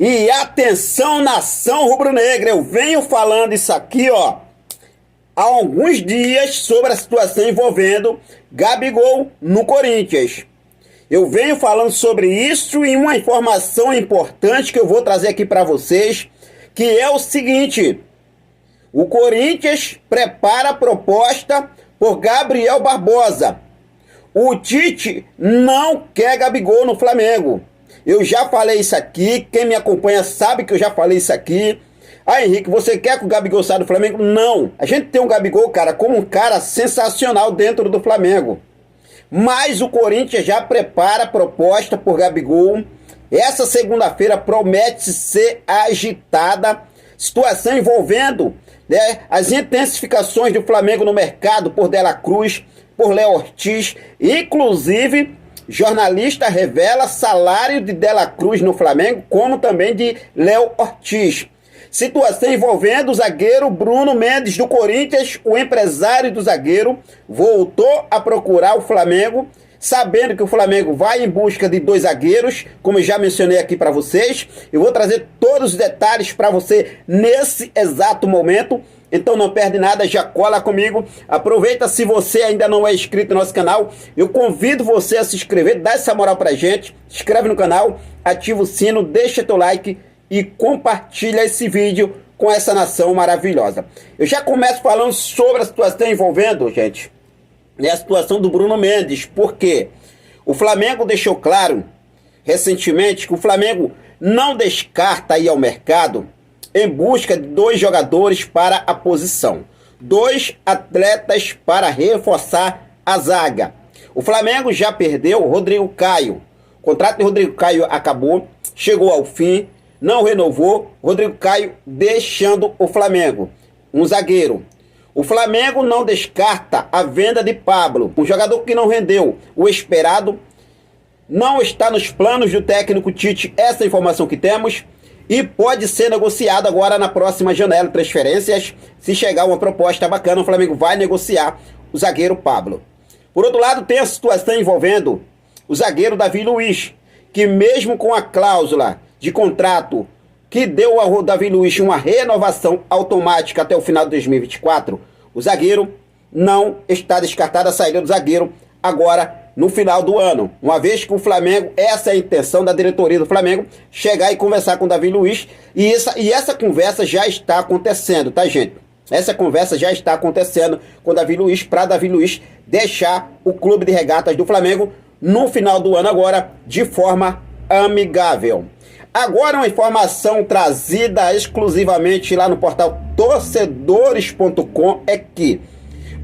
E atenção, nação rubro-negra, eu venho falando isso aqui, ó, há alguns dias sobre a situação envolvendo Gabigol no Corinthians. Eu venho falando sobre isso e uma informação importante que eu vou trazer aqui para vocês, que é o seguinte: o Corinthians prepara a proposta por Gabriel Barbosa. O Tite não quer Gabigol no Flamengo. Eu já falei isso aqui, quem me acompanha sabe que eu já falei isso aqui. Ah, Henrique, você quer que o Gabigol saia do Flamengo? Não. A gente tem um Gabigol, cara, como um cara sensacional dentro do Flamengo. Mas o Corinthians já prepara a proposta por Gabigol. Essa segunda-feira promete ser agitada. Situação envolvendo, né, as intensificações do Flamengo no mercado por Dela Cruz, por Léo Ortiz. Inclusive, jornalista revela salário de Dela Cruz no Flamengo, como também de Léo Ortiz. Situação envolvendo o zagueiro Bruno Mendes do Corinthians. O empresário do zagueiro voltou a procurar o Flamengo, sabendo que o Flamengo vai em busca de 2 zagueiros, como eu já mencionei aqui para vocês. Eu vou trazer todos os detalhes para você nesse exato momento. Então não perde nada, já cola comigo. Aproveita, se você ainda não é inscrito no nosso canal, eu convido você a se inscrever, dá essa moral pra gente, se inscreve no canal, ativa o sino, deixa teu like e compartilha esse vídeo com essa nação maravilhosa. Eu já começo falando sobre a situação envolvendo, gente, a situação do Bruno Mendes, porque o Flamengo deixou claro recentemente que o Flamengo não descarta ir ao mercado em busca de 2 jogadores para a posição, 2 atletas para reforçar a zaga. O Flamengo já perdeu o Rodrigo Caio. O contrato de Rodrigo Caio acabou, chegou ao fim, não renovou. Rodrigo Caio deixando o Flamengo. Um zagueiro. O Flamengo não descarta a venda de Pablo, um jogador que não rendeu o esperado. Não está nos planos do técnico Tite essa informação que temos. E pode ser negociado agora na próxima janela de transferências. Se chegar uma proposta bacana, o Flamengo vai negociar o zagueiro Pablo. Por outro lado, tem a situação envolvendo o zagueiro Davi Luiz, que mesmo com a cláusula de contrato que deu ao Davi Luiz uma renovação automática até o final de 2024, o zagueiro não está descartado a saída do zagueiro agora no final do ano, uma vez que o Flamengo, essa é a intenção da diretoria do Flamengo, chegar e conversar com o Davi Luiz, e essa conversa já está acontecendo, tá, gente? Essa conversa já está acontecendo com o Davi Luiz, para Davi Luiz deixar o clube de regatas do Flamengo no final do ano agora, de forma amigável. Agora uma informação trazida exclusivamente lá no portal torcedores.com é que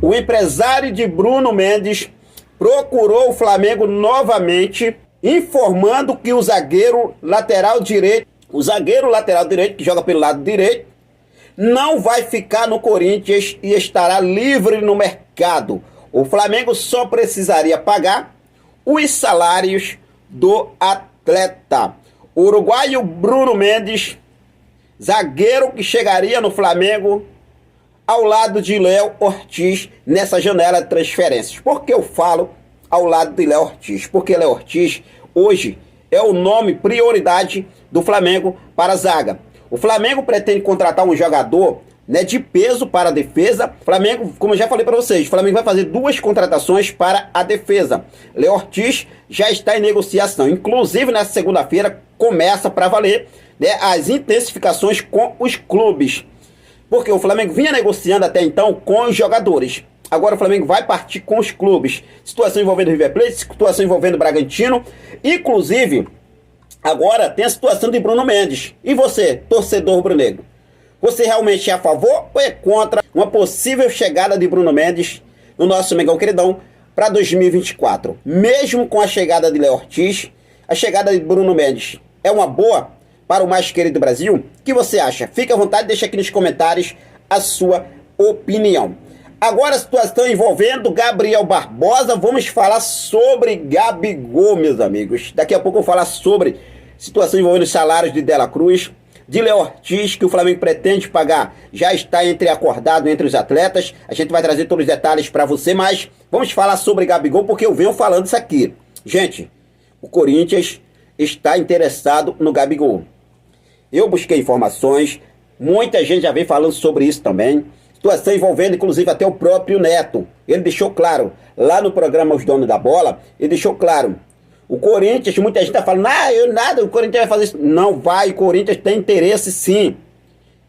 o empresário de Bruno Mendes procurou o Flamengo novamente, informando que o zagueiro lateral direito que joga pelo lado direito, não vai ficar no Corinthians e estará livre no mercado. O Flamengo só precisaria pagar os salários do atleta. O uruguaio Bruno Mendes, zagueiro que chegaria no Flamengo ao lado de Léo Ortiz nessa janela de transferências. Por que eu falo ao lado de Léo Ortiz? Porque Léo Ortiz hoje é o nome prioridade do Flamengo para a zaga. O Flamengo pretende contratar um jogador, né, de peso para a defesa. Flamengo, como eu já falei para vocês, o Flamengo vai fazer 2 contratações para a defesa. Léo Ortiz já está em negociação. Inclusive, nessa segunda-feira, começa para valer, né, as intensificações com os clubes. Porque o Flamengo vinha negociando até então com os jogadores. Agora o Flamengo vai partir com os clubes. Situação envolvendo o River Plate, situação envolvendo o Bragantino. Inclusive, agora tem a situação de Bruno Mendes. E você, torcedor rubro-negro? Você realmente é a favor ou é contra uma possível chegada de Bruno Mendes no nosso Mengão Queridão para 2024? Mesmo com a chegada de Léo Ortiz, a chegada de Bruno Mendes é uma boa para o mais querido Brasil? O que você acha? Fique à vontade, deixa aqui nos comentários a sua opinião. Agora a situação envolvendo Gabriel Barbosa. Vamos falar sobre Gabigol, meus amigos. Daqui a pouco eu vou falar sobre situação envolvendo os salários de Dela Cruz, de Léo Ortiz, que o Flamengo pretende pagar, já está acordado entre os atletas. A gente vai trazer todos os detalhes para você, mas vamos falar sobre Gabigol, porque eu venho falando isso aqui. Gente, o Corinthians está interessado no Gabigol. Eu busquei informações, muita gente já vem falando sobre isso também. Situação envolvendo, inclusive, até o próprio Neto. Ele deixou claro, lá no programa Os Donos da Bola, ele deixou claro. O Corinthians, muita gente está falando, o Corinthians vai fazer isso. Não vai, o Corinthians tem interesse sim.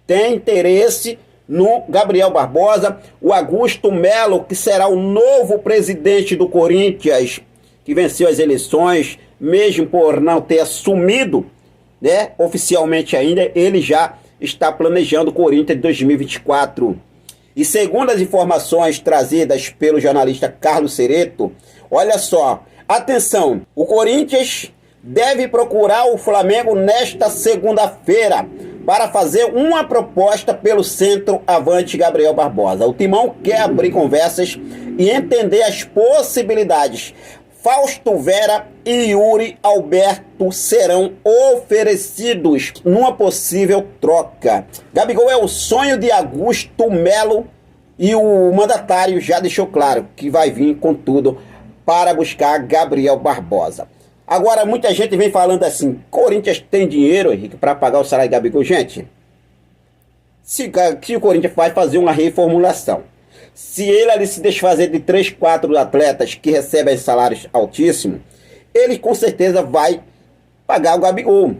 Tem interesse no Gabriel Barbosa, o Augusto Melo, que será o novo presidente do Corinthians, que venceu as eleições, mesmo por não ter assumido, né, oficialmente ainda, ele já está planejando o Corinthians de 2024. E segundo as informações trazidas pelo jornalista Carlos Cereto, olha só, atenção, o Corinthians deve procurar o Flamengo nesta segunda-feira para fazer uma proposta pelo centroavante Gabriel Barbosa. O Timão quer abrir conversas e entender as possibilidades. Fausto Vera e Yuri Alberto serão oferecidos numa possível troca. Gabigol é o sonho de Augusto Melo e o mandatário já deixou claro que vai vir com tudo para buscar Gabriel Barbosa. Agora, muita gente vem falando assim, Corinthians tem dinheiro, Henrique, para pagar o salário de Gabigol. Gente, se o Corinthians vai fazer uma reformulação, se ele ali se desfazer de 3, 4 atletas que recebem salários altíssimos, ele com certeza vai pagar o Gabigol.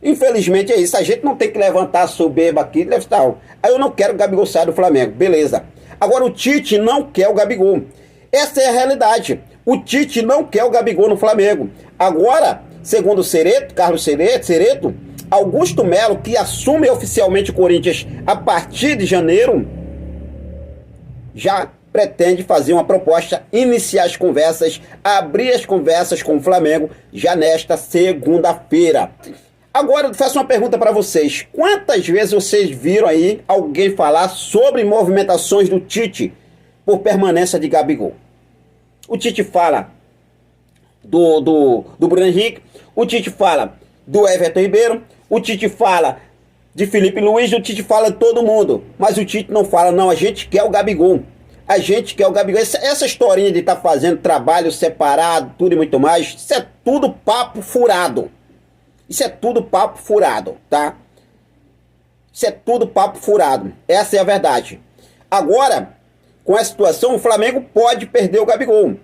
Infelizmente é isso, a gente não tem que levantar a soberba aqui, tal. Aí eu não quero que o Gabigol saia do Flamengo, beleza. Agora o Tite não quer o Gabigol. Essa é a realidade. O Tite não quer o Gabigol no Flamengo. Agora, segundo o Cereto, Carlos Cereto, Augusto Melo, que assume oficialmente o Corinthians a partir de janeiro, já pretende fazer uma proposta, iniciar as conversas, abrir as conversas com o Flamengo já nesta segunda-feira. Agora eu faço uma pergunta para vocês. Quantas vezes vocês viram aí alguém falar sobre movimentações do Tite por permanência de Gabigol? O Tite fala do Bruno Henrique, o Tite fala do Everton Ribeiro, o Tite fala de Felipe Luiz, o Tite fala de todo mundo, mas o Tite não fala, não, a gente quer o Gabigol. A gente quer o Gabigol. Essa historinha de estar fazendo trabalho separado, tudo e muito mais, isso é tudo papo furado. Isso é tudo papo furado, tá? Isso é tudo papo furado. Essa é a verdade. Agora, com essa situação, o Flamengo pode perder o Gabigol.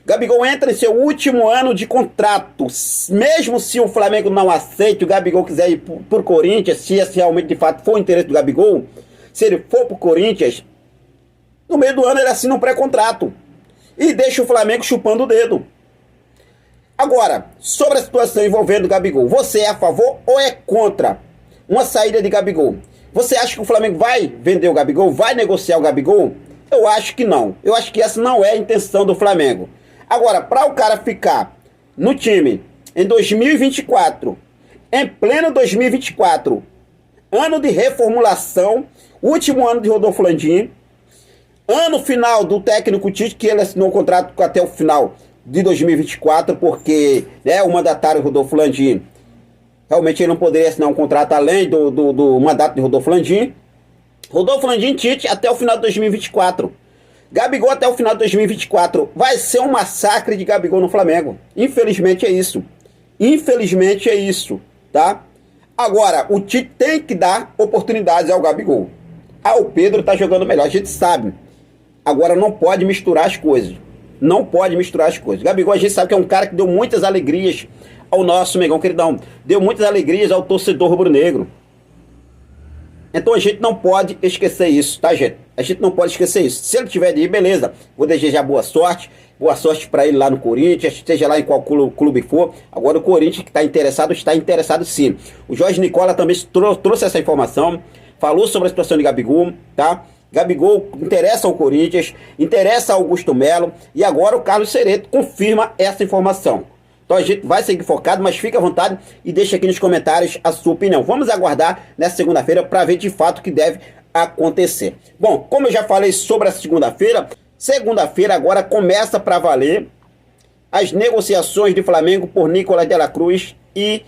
Gabigol entra em seu último ano de contrato. Mesmo se o Flamengo não aceite, o Gabigol quiser ir por Corinthians, se esse realmente de fato for o interesse do Gabigol, se ele for pro Corinthians, no meio do ano ele assina um pré-contrato e deixa o Flamengo chupando o dedo. Agora, sobre a situação envolvendo o Gabigol, você é a favor ou é contra uma saída de Gabigol? Você acha que o Flamengo vai vender o Gabigol? Vai negociar o Gabigol? Eu acho que não. Eu acho que essa não é a intenção do Flamengo. Agora, para o cara ficar no time em 2024, em pleno 2024, ano de reformulação, último ano de Rodolfo Landim, ano final do técnico Tite, que ele assinou o contrato até o final de 2024, porque o mandatário Rodolfo Landim, realmente ele não poderia assinar um contrato além do mandato de Rodolfo Landim. Rodolfo Landim, Tite, até o final de 2024. Gabigol até o final de 2024. Vai ser um massacre de Gabigol no Flamengo. Infelizmente é isso. Infelizmente é isso, tá? Agora, o Tite tem que dar oportunidades ao Gabigol. O Pedro tá jogando melhor, a gente sabe. Agora não pode misturar as coisas. Não pode misturar as coisas. Gabigol, a gente sabe que é um cara que deu muitas alegrias ao nosso Mengão queridão. Deu muitas alegrias ao torcedor rubro-negro. Então a gente não pode esquecer isso, tá, gente? A gente não pode esquecer isso. Se ele tiver de ir, beleza. Vou desejar boa sorte. Boa sorte para ele lá no Corinthians, seja lá em qual clube for. Agora o Corinthians que está interessado sim. O Jorge Nicola também trouxe essa informação. Falou sobre a situação de Gabigol, tá? Gabigol interessa ao Corinthians, interessa ao Augusto Melo. E agora o Carlos Cereto confirma essa informação. Então a gente vai seguir focado, mas fica à vontade e deixa aqui nos comentários a sua opinião. Vamos aguardar nessa segunda-feira para ver de fato o que deve acontecer. Bom, como eu já falei sobre a segunda-feira agora começa para valer as negociações de Flamengo por Nicolás de la Cruz e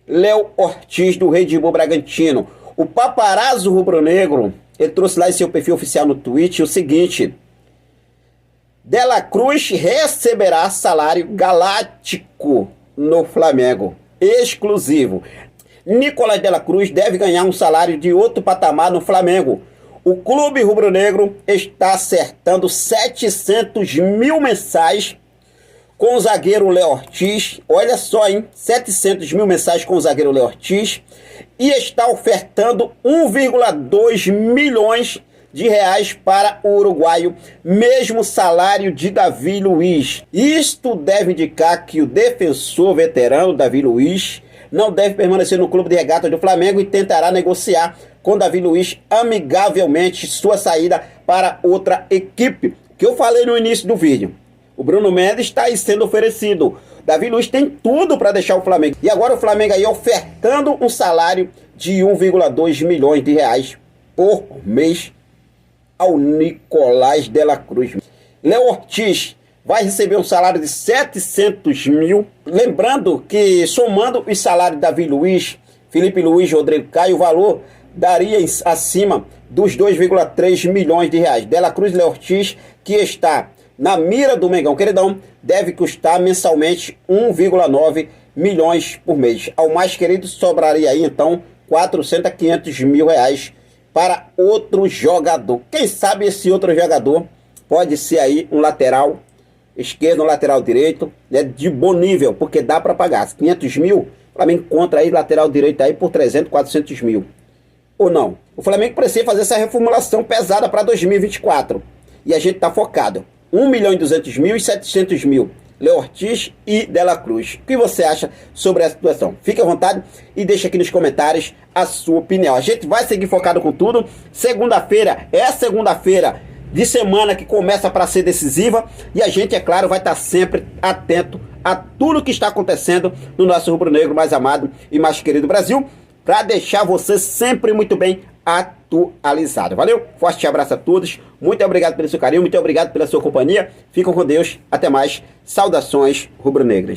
Léo Ortiz do Red Bull Bragantino. O paparazzo rubro-negro, ele trouxe lá em seu perfil oficial no Twitch o seguinte: De la Cruz receberá salário galáctico no Flamengo, exclusivo. Nicolás de la Cruz deve ganhar um salário de outro patamar no Flamengo. O clube rubro-negro está acertando 700 mil mensais com o zagueiro Léo Ortiz. Olha só, hein? 700 mil mensais com o zagueiro Léo Ortiz. E está ofertando 1,2 milhões de reais para o uruguaio, mesmo salário de Davi Luiz. Isto deve indicar que o defensor veterano Davi Luiz não deve permanecer no clube de regatas do Flamengo e tentará negociar com Davi Luiz amigavelmente sua saída para outra equipe. Que eu falei no início do vídeo. O Bruno Mendes está aí sendo oferecido. Davi Luiz tem tudo para deixar o Flamengo. E agora o Flamengo aí ofertando um salário de 1,2 milhões de reais por mês ao Nicolás de la Cruz. Léo Ortiz vai receber um salário de 700 mil. Lembrando que somando os salários de Davi Luiz, Felipe Luiz, Rodrigo Caio, o valor daria acima dos 2,3 milhões de reais. De la Cruz e Léo Ortiz, que está na mira do Mengão Queridão, deve custar mensalmente 1,9 milhões por mês. Ao mais querido sobraria aí então 400 a 500 mil reais para outro jogador. Quem sabe esse outro jogador pode ser aí um lateral esquerdo, um lateral direito, né, de bom nível, porque dá para pagar 500 mil. O Flamengo encontra aí lateral direito aí por 300, 400 mil. Ou não? O Flamengo precisa fazer essa reformulação pesada para 2024. E a gente está focado. 1 milhão e 200 mil e 700 mil. Léo Ortiz e De la Cruz. O que você acha sobre essa situação? Fique à vontade e deixe aqui nos comentários a sua opinião. A gente vai seguir focado com tudo. Segunda-feira é a segunda-feira de semana que começa para ser decisiva. E a gente, é claro, vai estar sempre atento a tudo que está acontecendo no nosso rubro-negro mais amado e mais querido Brasil, para deixar você sempre muito bem atualizado. Valeu? Forte abraço a todos. Muito obrigado pelo seu carinho, muito obrigado pela sua companhia. Fiquem com Deus. Até mais. Saudações rubro-negras.